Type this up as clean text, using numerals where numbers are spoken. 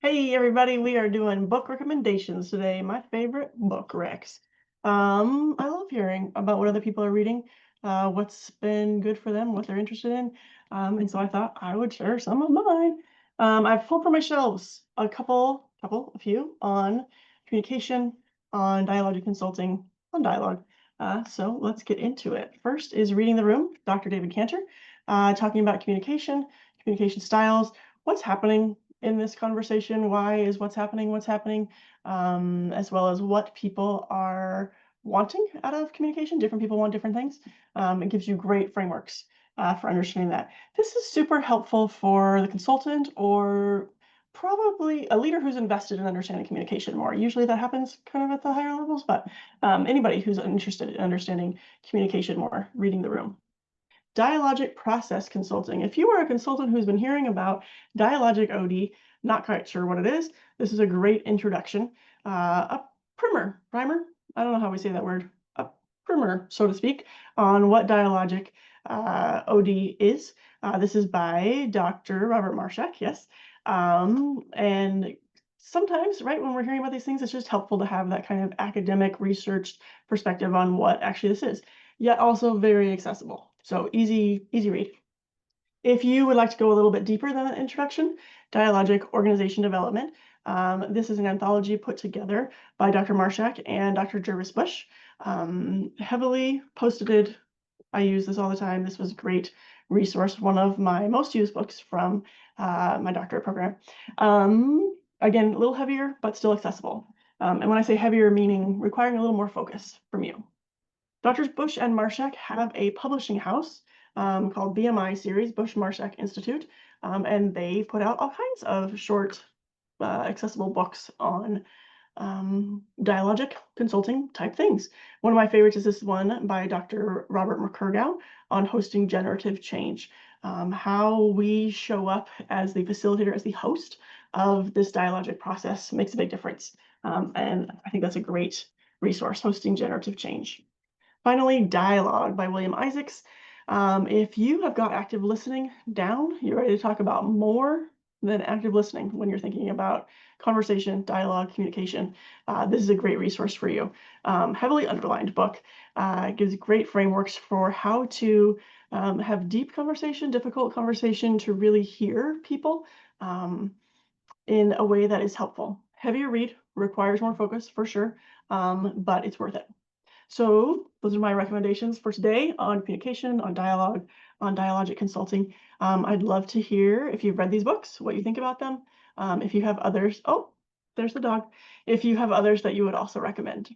Hey everybody, we are doing book recommendations today. My favorite book recs. I love hearing about what other people are reading, what's been good for them, what they're interested in. And so I thought I would share some of mine. I've pulled from my shelves a few on communication, on dialogic consulting, on dialogue. So let's get into it. First is Reading the Room, Dr. David Cantor, talking about communication styles, what's happening in this conversation, why is what's happening, as well as what people are wanting out of communication. Different people want different things. It gives you great frameworks for understanding that. This is super helpful for the consultant or probably a leader who's invested in understanding communication more. Usually that happens kind of at the higher levels, but anybody who's interested in understanding communication more, Reading the Room. Dialogic process consulting. If you are a consultant who's been hearing about dialogic OD, not quite sure what it is, this is a great introduction. A primer, I don't know how we say that word, a primer, so to speak, on what dialogic OD is. This is by Dr. Robert Marshak, yes. And sometimes, right, when we're hearing about these things, it's just helpful to have that kind of academic research perspective on what actually this is, yet also very accessible. So easy read. If you would like to go a little bit deeper than an introduction, Dialogic Organization Development. This is an anthology put together by Dr. Marshak and Dr. Jervis Bush. Heavily posted. I use this all the time. This was a great resource, one of my most used books from my doctorate program. Again, a little heavier, but still accessible. And when I say heavier, meaning requiring a little more focus from you. Doctors Bush and Marshak have a publishing house called BMI series, Bush Marshak Institute, and they put out all kinds of short, accessible books on dialogic consulting type things. One of my favorites is this one by Dr. Robert McCurgow on hosting generative change. How we show up as the facilitator, as the host of this dialogic process makes a big difference. And I think that's a great resource, hosting generative change. Finally, Dialogue by William Isaacs. If you have got active listening down, you're ready to talk about more than active listening when you're thinking about conversation, dialogue, communication. This is a great resource for you. Heavily underlined book. Gives great frameworks for how to have deep conversation, difficult conversation, to really hear people in a way that is helpful. Heavier read, requires more focus for sure, but it's worth it. So those are my recommendations for today on communication, on dialogue, on dialogic consulting. I'd love to hear if you've read these books, what you think about them. If you have others, oh, there's the dog. If you have others that you would also recommend.